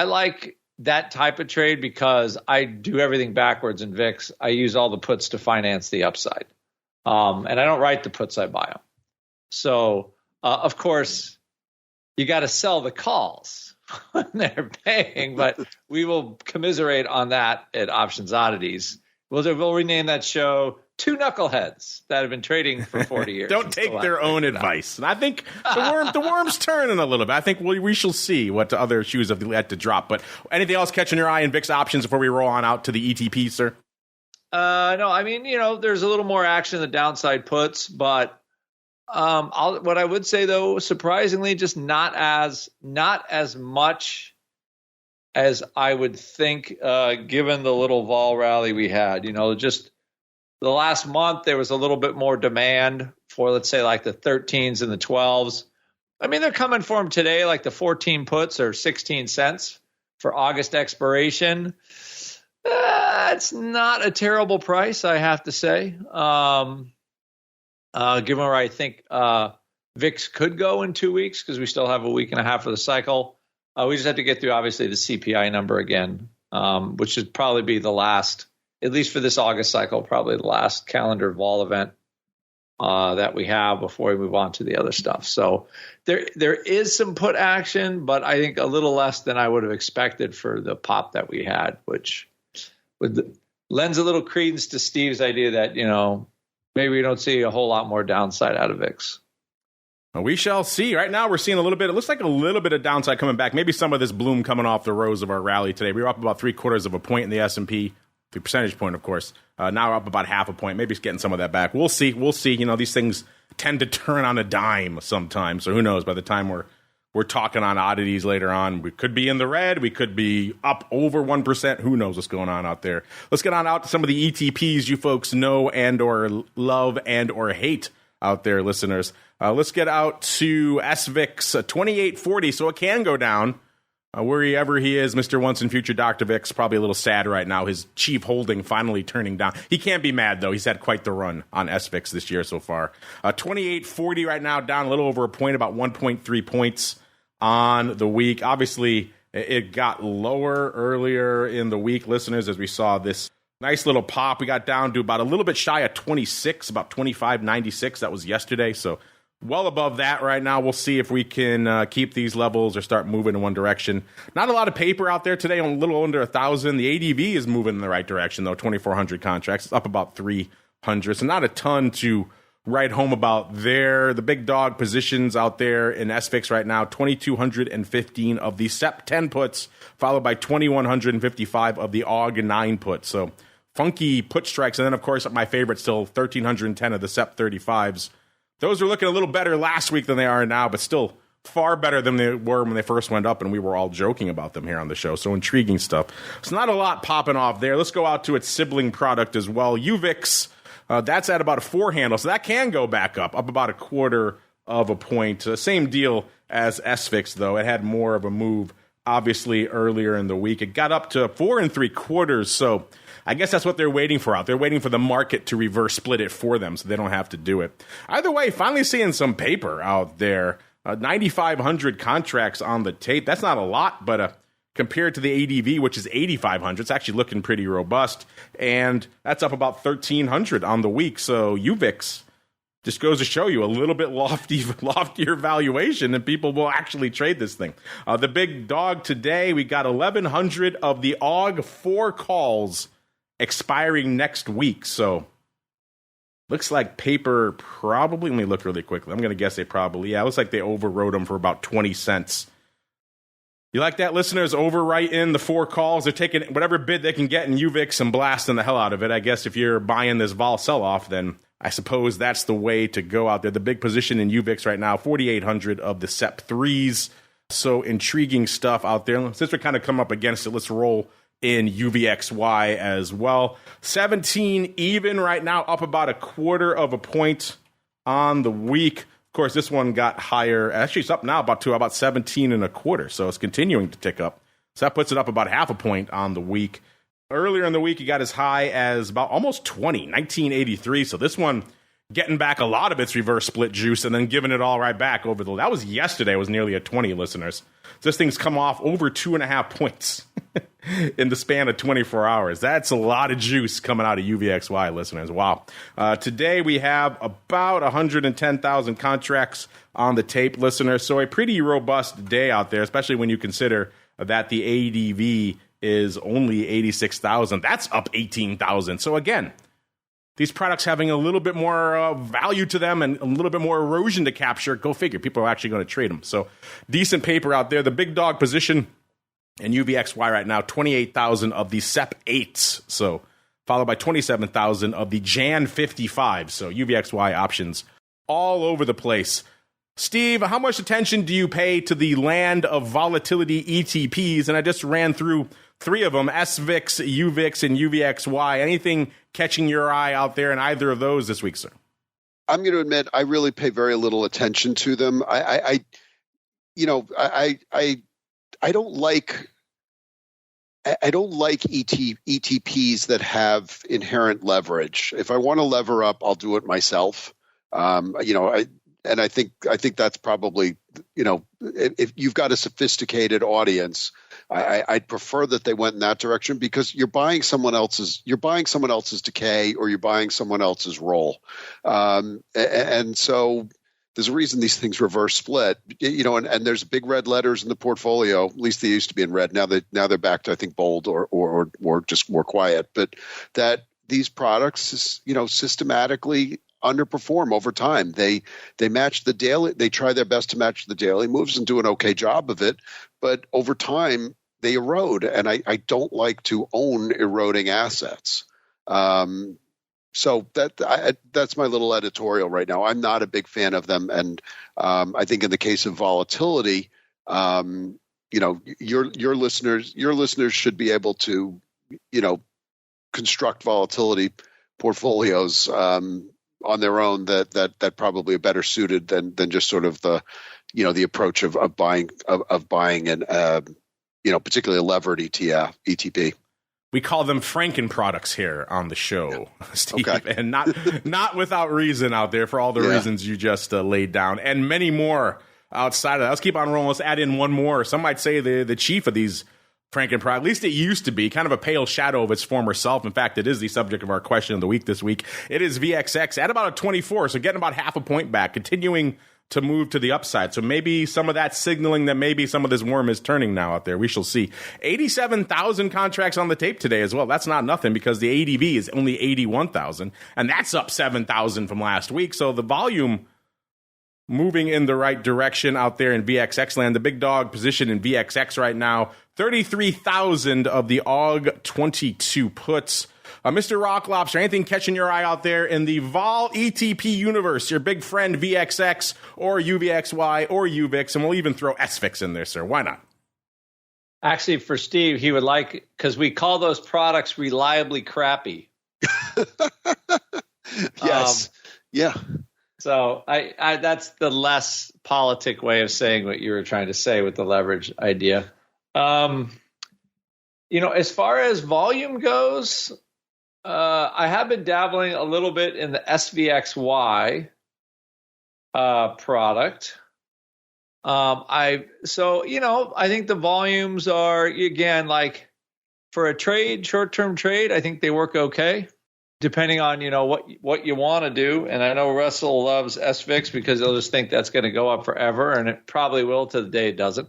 like that type of trade because I do everything backwards in VIX. I use all the puts to finance the upside. And I don't write the puts, I buy them. So, of course, you got to sell the calls when they're paying, but we will commiserate on that at Options Oddities. We'll rename that show Two Knuckleheads that have been trading for 40 years. Don't take their own advice. And I think the worm's turning a little bit. I think we shall see what other shoes have had to drop. But anything else catching your eye in VIX options before we roll on out to the ETP, sir? No, I mean, there's a little more action in the downside puts, but what I would say, though, surprisingly, just not as much as I would think, given the little vol rally we had. Just the last month, there was a little bit more demand for, let's say, like the 13s and the 12s. I mean, they're coming for them today, like the 14 puts are 16 cents for August expiration. It's not a terrible price, I have to say. Given where I think VIX could go in 2 weeks, because we still have a week and a half of the cycle. We just have to get through, obviously, the CPI number again, which should probably be the last, at least for this August cycle, probably the last calendar vol event that we have before we move on to the other stuff. So there is some put action, but I think a little less than I would have expected for the pop that we had, which lends a little credence to Steve's idea that, maybe we don't see a whole lot more downside out of VIX. We shall see. Right now, we're seeing it looks like a little bit of downside coming back. Maybe some of this bloom coming off the rose of our rally today. We were up about 0.75 of a point in the S&P, 3 percentage point, of course. Now we're up about half a point. Maybe it's getting some of that back. We'll see. These things tend to turn on a dime sometimes. So who knows? By the time we're talking on oddities later on, we could be in the red. We could be up over 1%. Who knows what's going on out there? Let's get on out to some of the ETPs you folks know and or love and or hate out there, listeners. Let's get out to SVIX 2840, so it can go down. Wherever he is, Mr. Once and Future Dr. VIX, probably a little sad right now. His chief holding finally turning down. He can't be mad, though. He's had quite the run on SVIX this year so far. 2840 right now, down a little over a point, about 1.3 points on the week. Obviously, it got lower earlier in the week, listeners, as we saw this nice little pop. We got down to about a little bit shy of 26, about 25.96. That was yesterday, so well above that right now. We'll see if we can keep these levels or start moving in one direction. Not a lot of paper out there today, a little under 1,000. The ADV is moving in the right direction, though, 2,400 contracts. It's up about 300, so not a ton to write home about there. The big dog positions out there in SVIX right now, 2,215 of the SEP 10 puts, followed by 2,155 of the AUG 9 puts. So funky put strikes. And then, of course, my favorite still, 1,310 of the SEP 35s. Those are looking a little better last week than they are now, but still far better than they were when they first went up, and we were all joking about them here on the show. So intriguing stuff. It's not a lot popping off there. Let's go out to its sibling product as well. UVIX, that's at about a 4 handle, so that can go back up about 1/4 of a point. Same deal as SVIX, though. It had more of a move, obviously, earlier in the week. It got up to 4 3/4, so I guess that's what they're waiting for out. They're waiting for the market to reverse split it for them so they don't have to do it. Either way, finally seeing some paper out there. 9,500 contracts on the tape. That's not a lot, but compared to the ADV, which is 8,500, it's actually looking pretty robust. And that's up about 1,300 on the week. So UVIX just goes to show you a little bit loftier valuation, and people will actually trade this thing. The big dog today, we got 1,100 of the AUG 4 calls expiring next week. So looks like paper probably, let me look really quickly. I'm going to guess they probably, it looks like they overwrote them for about 20 cents. You like that, listeners? Overwrite in the 4 calls. They're taking whatever bid they can get in UVIX and blasting the hell out of it. I guess if you're buying this vol sell-off, then I suppose that's the way to go out there. The big position in UVIX right now, 4,800 of the SEP 3s. So intriguing stuff out there. Since we're kind of come up against it, let's roll in UVXY as well. 17 even right now, up about 1/4 of a point on the week. Of course, this one got higher. Actually, it's up now about 17 and a quarter. So it's continuing to tick up. So that puts it up about half a point on the week. Earlier in the week, it got as high as about almost 1983. So this one getting back a lot of its reverse split juice and then giving it all right back over that was yesterday. It was nearly at 20, listeners. So this thing's come off over 2.5 points in the span of 24 hours. That's a lot of juice coming out of UVXY, listeners. Wow. Today we have about 110,000 contracts on the tape, listeners. So a pretty robust day out there, especially when you consider that the ADV is only 86,000. That's up 18,000. So again, these products having a little bit more value to them and a little bit more erosion to capture. Go figure. People are actually going to trade them. So decent paper out there. The big dog position in UVXY right now, 28,000 of the SEP 8s. So followed by 27,000 of the Jan 55. So UVXY options all over the place. Steve, how much attention do you pay to the land of volatility ETPs? And I just ran through 3 of them, SVIX, UVIX, and UVXY. Anything catching your eye out there in either of those this week, sir? I'm going to admit I really pay very little attention to them. I don't like ETPs that have inherent leverage. If I want to lever up, I'll do it myself. And I think that's probably, if you've got a sophisticated audience, I'd prefer that they went in that direction because you're buying someone else's decay or you're buying someone else's roll. And so there's a reason these things reverse split, and there's big red letters in the portfolio. At least they used to be in red. Now they're back to, I think, bold or just more quiet, but that these products, systematically underperform over time. They match the daily. They try their best to match the daily moves and do an okay job of it, but over time they erode. And I don't like to own eroding assets. So that's my little editorial right now. I'm not a big fan of them, and I think in the case of volatility, your listeners should be able to construct volatility portfolios on their own that probably are better suited than just sort of the approach of buying and particularly a levered ETP. We call them Franken products here on the show, Steve, okay. And not without reason out there for all the reasons you just laid down, and many more outside of that. Let's keep on rolling. Let's add in one more. Some might say the chief of these Franken products, at least it used to be, kind of a pale shadow of its former self. In fact, it is the subject of our question of the week this week. It is VXX at about a 24, so getting about half a point back, continuing to move to the upside. So maybe some of that signaling that maybe some of this worm is turning now out there. We shall see. 87,000 contracts on the tape today as well. That's not nothing because the ADV is only 81,000, and that's up 7,000 from last week. So the volume moving in the right direction out there in VXX land. The big dog position in VXX right now, 33,000 of the AUG 22 puts. Mr. Rock Lobster, anything catching your eye out there in the Vol ETP universe? Your big friend VXX or UVXY or UVIX, and we'll even throw SVIX in there, sir. Why not? Actually, for Steve, he would like, because we call those products reliably crappy. Yes. Yeah. So I that's the less politic way of saying what you were trying to say with the leverage idea. As far as volume goes, I have been dabbling a little bit in the SVXY product. I think the volumes are, again, like for a trade, short-term trade, I think they work okay, depending on, what you want to do. And I know Russell loves SVIX because he'll just think that's going to go up forever, and it probably will to the day it doesn't.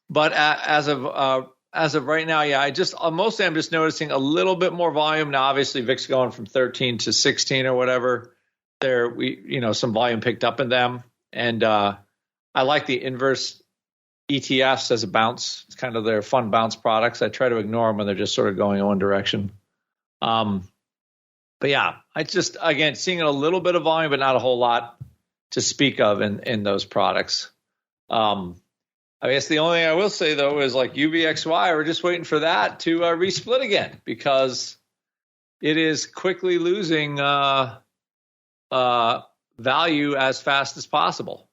But as of right now, I'm just noticing a little bit more volume. Now, obviously, VIX going from 13 to 16 or whatever, some volume picked up in them. And I like the inverse ETFs as a bounce. It's kind of their fun bounce products. I try to ignore them when they're just sort of going in one direction. But yeah, I just, again, seeing a little bit of volume, but not a whole lot to speak of in those products. I guess the only thing I will say, though, is like UVXY, we're just waiting for that to resplit again because it is quickly losing value as fast as possible.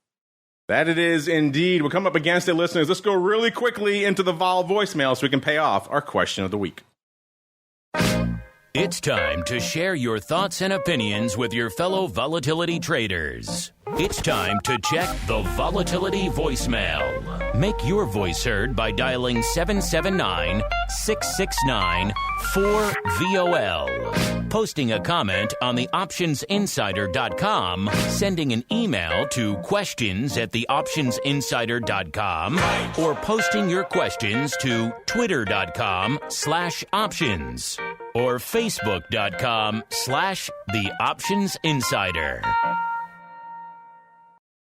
That it is indeed. We'll come up against it, listeners. Let's go really quickly into the Vol voicemail so we can pay off our question of the week. It's time to share your thoughts and opinions with your fellow volatility traders. It's time to check the Volatility voicemail. Make your voice heard by dialing 779-669-4VOL. Posting a comment on the optionsinsider.com, sending an email to questions@theoptionsinsider.com, or posting your questions to twitter.com/options or facebook.com/theoptionsinsider.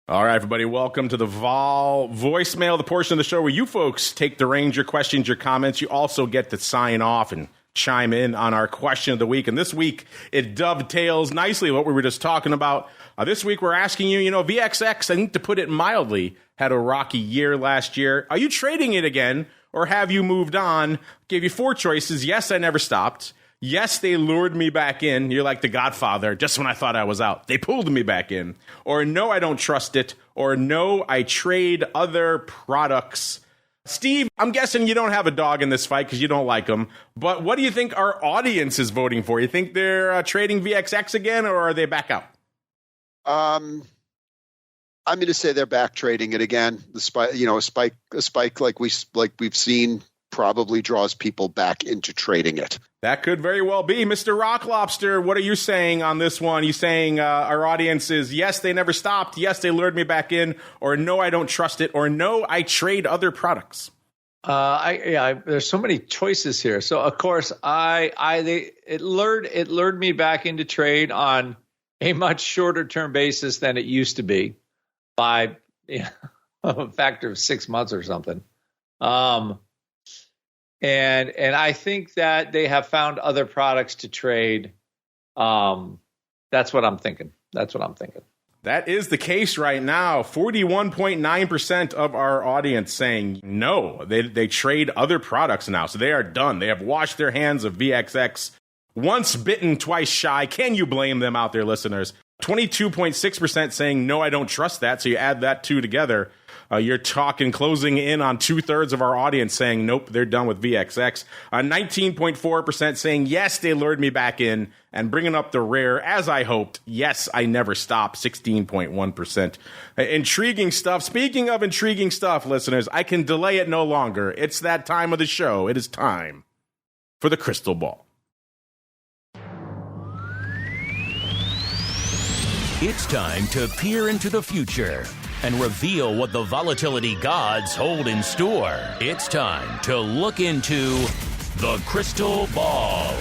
All right, everybody, welcome to the Vol voicemail, the portion of the show where you folks take the reins, your questions, your comments. You also get to sign off and chime in on our question of the week. And this week, it dovetails nicely what we were just talking about. This week, we're asking you, VXX, I think to put it mildly, had a rocky year last year. Are you trading it again, or have you moved on? Gave you 4 choices. Yes, I never stopped. Yes, they lured me back in. You're like the Godfather. Just when I thought I was out, they pulled me back in. Or no, I don't trust it. Or no, I trade other products. Steve, I'm guessing you don't have a dog in this fight because you don't like them. But what do you think our audience is voting for? You think they're trading VXX again, or are they back out? I'm going to say they're back trading it again. The spike, a spike like we've seen probably draws people back into trading it. That could very well be. Mr. Rock Lobster, what are you saying on this one? You saying our audience is, yes, they never stopped, yes, they lured me back in, or no, I don't trust it, or no, I trade other products? There's so many choices here. So of course, it lured me back into trade on a much shorter term basis than it used to be by a factor of 6 months or something. And I think that they have found other products to trade. That's what I'm thinking. That is the case right now. 41.9% of our audience saying no, they trade other products now. So they are done. They have washed their hands of VXX. Once bitten, twice shy. Can you blame them out there, listeners? 22.6% saying no, I don't trust that. So you add that two together. You're talking closing in on 2/3 of our audience saying, nope, they're done with VXX. 19.4% saying, yes, they lured me back in, and bringing up the rear, as I hoped, yes, I never stopped, 16.1%. Intriguing stuff. Speaking of intriguing stuff, listeners, I can delay it no longer. It's that time of the show. It is time for the crystal ball. It's time to peer into the future and reveal what the volatility gods hold in store. It's time to look into the crystal ball.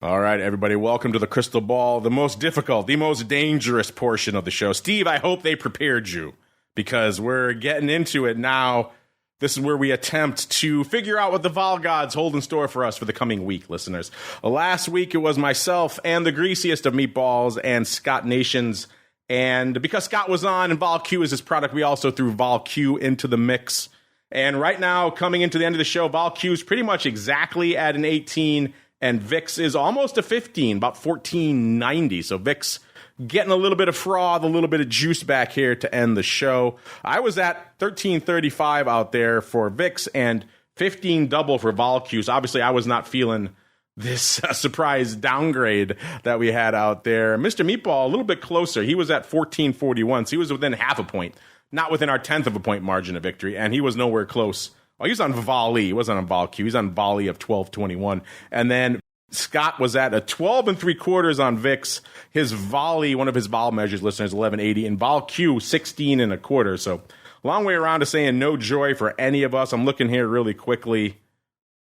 All right, everybody, welcome to the crystal ball, the most difficult, the most dangerous portion of the show. Steve, I hope they prepared you, because we're getting into it now. This is where we attempt to figure out what the vol gods hold in store for us for the coming week, listeners. Last week, it was myself and the greasiest of meatballs and Scott Nations. And because Scott was on and VOLQ is his product, we also threw VOLQ into the mix. And right now, coming into the end of the show, VOLQ is pretty much exactly at an 18, and VIX is almost a 15, about 1490. So VIX getting a little bit of froth, a little bit of juice back here to end the show. I was at 1335 out there for VIX and 15 double for VOLQ. So obviously, I was not feeling this surprise downgrade that we had out there. Mr. Meatball, a little bit closer. He was at 1441, so he was within half a point, not within our 10th of a point margin of victory, and he was nowhere close. Oh, he was on volley. He wasn't on VOLQ. He was on volley of 1221. And then Scott was at a 12 3/4 on VIX. His volley, one of his vol measures, listeners, 1180, and VOLQ 16 1/4. So long way around to saying no joy for any of us. I'm looking here really quickly.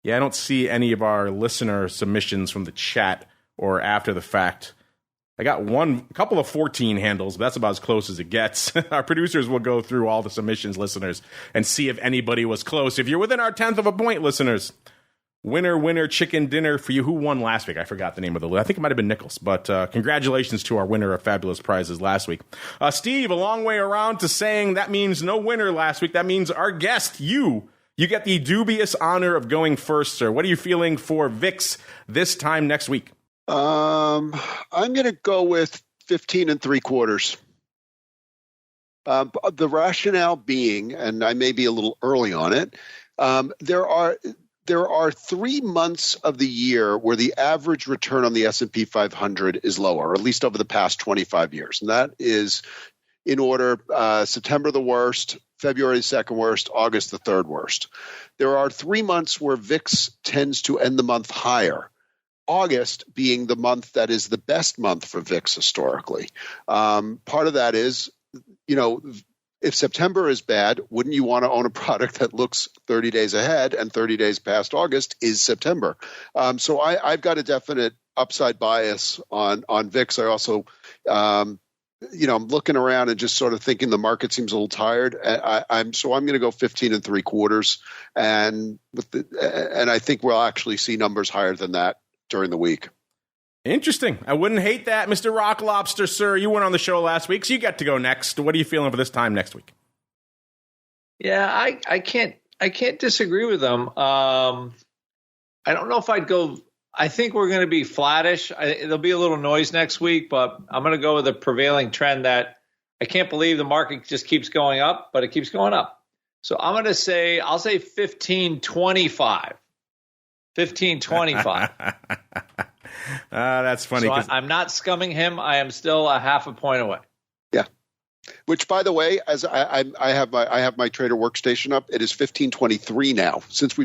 Yeah, I don't see any of our listener submissions from the chat or after the fact. I got a couple of 14 handles, but that's about as close as it gets. Our producers will go through all the submissions, listeners, and see if anybody was close. If you're within our 10th of a point, listeners, winner, chicken dinner for you. Who won last week? I forgot the name of the list. I think it might have been Nichols, but congratulations to our winner of fabulous prizes last week. Steve, a long way around to saying that means no winner last week. That means our guest, you get the dubious honor of going first, sir. What are you feeling for VIX this time next week? I'm going to go with 15 3/4. The rationale being, and I may be a little early on it, there are 3 months of the year where the average return on the S&P 500 is lower, or at least over the past 25 years. And that is in order, September the worst, February the second worst, August the third worst. There are 3 months where VIX tends to end the month higher, August being the month that is the best month for VIX historically. Part of that is, if September is bad, wouldn't you want to own a product that looks 30 days ahead, and 30 days past August is September? So I've got a definite upside bias on VIX. I also, I'm looking around and just sort of thinking the market seems a little tired. I'm going to go 15 3/4, and I think we'll actually see numbers higher than that during the week. Interesting. I wouldn't hate that, Mr. Rock Lobster, sir. You went on the show last week, so you get to go next. What are you feeling for this time next week? Yeah, I can't disagree with them. I don't know if I'd go. I think we're going to be flattish. There'll be a little noise next week, but I'm going to go with a prevailing trend that I can't believe the market just keeps going up, but it keeps going up. So I'm going to say, I'll say 15.25. 15.25. That's funny. So I'm not scumming him. I am still a half a point away. Yeah. Which, by the way, as I have my trader workstation up, it is 15.23 now. Since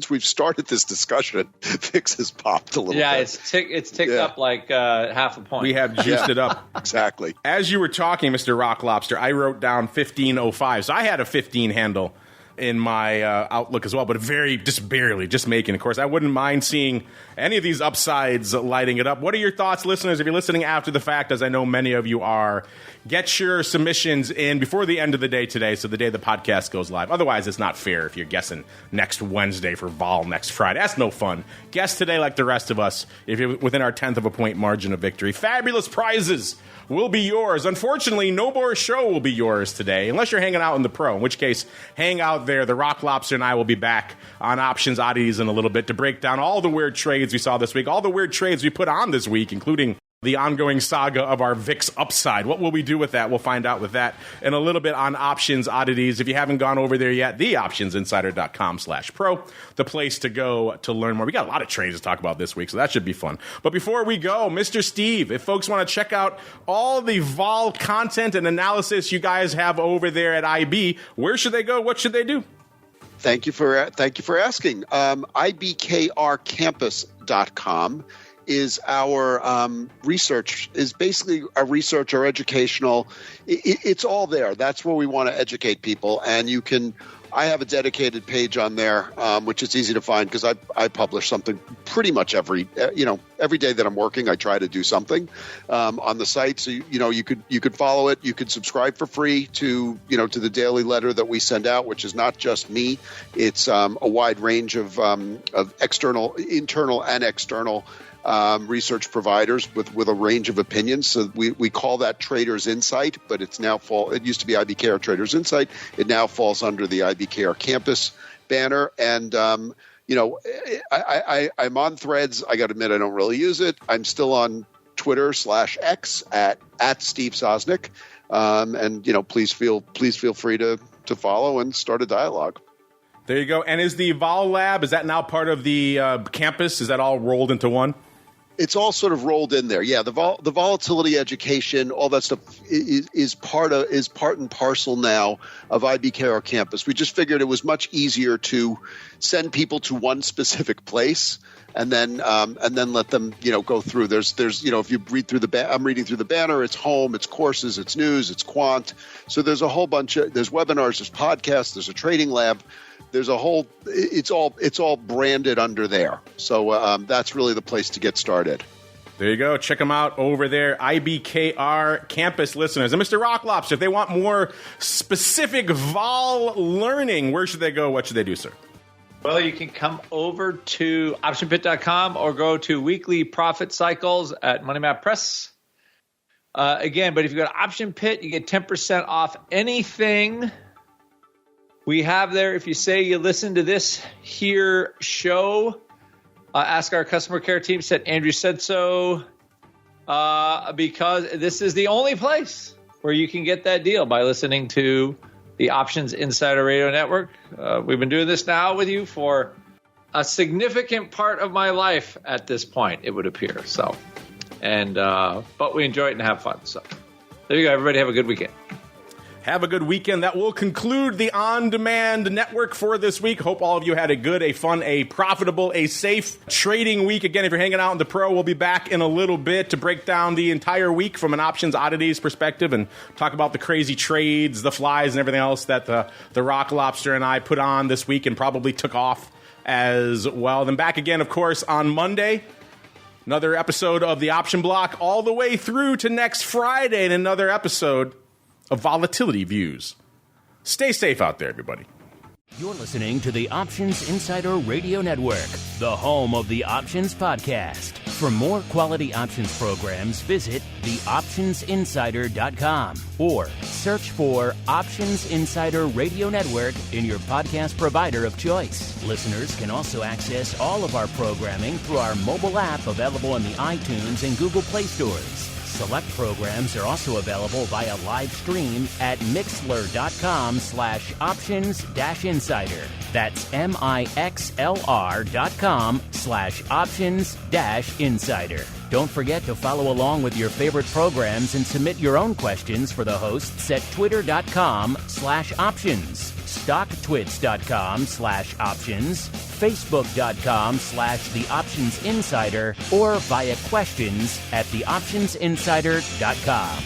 we've started this discussion, VIX has popped a little bit. Yeah, it's ticked up like half a point. We have juiced it up. Exactly. As you were talking, Mr. Rock Lobster, I wrote down 15.05. So I had a 15 handle in my outlook as well, but barely making. Of course, I wouldn't mind seeing any of these upsides lighting it up. What are your thoughts, listeners? If you're listening after the fact, as I know many of you are, get your submissions in before the end of the day today, so the day the podcast goes live. Otherwise, it's not fair if you're guessing next Wednesday for vol next Friday. That's no fun. Guess today like the rest of us if you're within our 10th of a point margin of victory. Fabulous prizes will be yours. Unfortunately, no more show will be yours today, unless you're hanging out in the pro, in which case, hang out there. The Rock Lobster and I will be back on Options Oddities in a little bit to break down all the weird trades we saw this week, all the weird trades we put on this week, including the ongoing saga of our VIX upside. What will we do with that? We'll find out with that in a little bit on Options Oddities. If you haven't gone over there yet, theoptionsinsider.com/pro, the place to go to learn more. We got a lot of trades to talk about this week, so that should be fun. But before we go, Mr. Steve, if folks want to check out all the vol content and analysis you guys have over there at IB, where should they go? What should they do? Thank you for asking. IBKRcampus.com is our research, is basically a research or educational. It's all there. That's where we want to educate people. And I have a dedicated page on there, which is easy to find because I publish something pretty much every day that I'm working. I try to do something on the site. So you could follow it. You could subscribe for free to the daily letter that we send out, which is not just me. It's a wide range of internal and external research providers with a range of opinions. So we call that Traders Insight, but it used to be IBKR Traders Insight. It now falls under the IBKR Campus banner. And I'm on Threads. I got to admit, I don't really use it. I'm still on Twitter /X at Steve Sosnick. And please feel free to follow and start a dialogue. There you go. And is the Vol Lab, is that now part of the campus? Is that all rolled into one? It's all sort of rolled in there. Yeah, the volatility education, all that stuff is part and parcel now of IBKR Campus. We just figured it was much easier to send people to one specific place and then let them go through. There's if you read through I'm reading through the banner. It's home, it's courses, it's news, it's quant. So there's a whole bunch of there's webinars, there's podcasts, there's a trading lab. There's a whole. It's all branded under there. So that's really the place to get started. There you go. Check them out over there, IBKR Campus listeners. And Mr. Rock Lobster, if they want more specific vol learning, where should they go? What should they do, sir? Well, you can come over to optionpit.com or go to Weekly Profit Cycles at Money Map Press. Again, but if you go to Option Pit, you get 10% off anything we have there. If you say you listen to this here show Ask Our Customer Care team said Andrew said so because this is the only place where you can get that deal by listening to the Options Insider Radio Network. We've been doing this now with you for a significant part of my life at this point, it would appear. So, but we enjoy it and have fun. So there you go. Everybody have a good weekend. Have a good weekend. That will conclude the On Demand Network for this week. Hope all of you had a good, a fun, a profitable, a safe trading week. Again, if you're hanging out in the Pro, we'll be back in a little bit to break down the entire week from an options oddities perspective and talk about the crazy trades, the flies, and everything else that the Rock Lobster and I put on this week and probably took off as well. Then back again, of course, on Monday. Another episode of the Option Block all the way through to next Friday and another episode of Volatility Views. Stay safe out there, everybody. You're listening to the Options Insider Radio Network, the home of the Options Podcast. For more quality options programs, visit theoptionsinsider.com or search for Options Insider Radio Network in your podcast provider of choice. Listeners can also access all of our programming through our mobile app available in the iTunes and Google Play stores. Select programs are also available via live stream at mixlr.com/options-insider. That's mixlr.com/options-insider. Don't forget to follow along with your favorite programs and submit your own questions for the hosts at twitter.com/options, stocktwits.com/options, facebook.com/theoptionsinsider, or via questions at theoptionsinsider.com.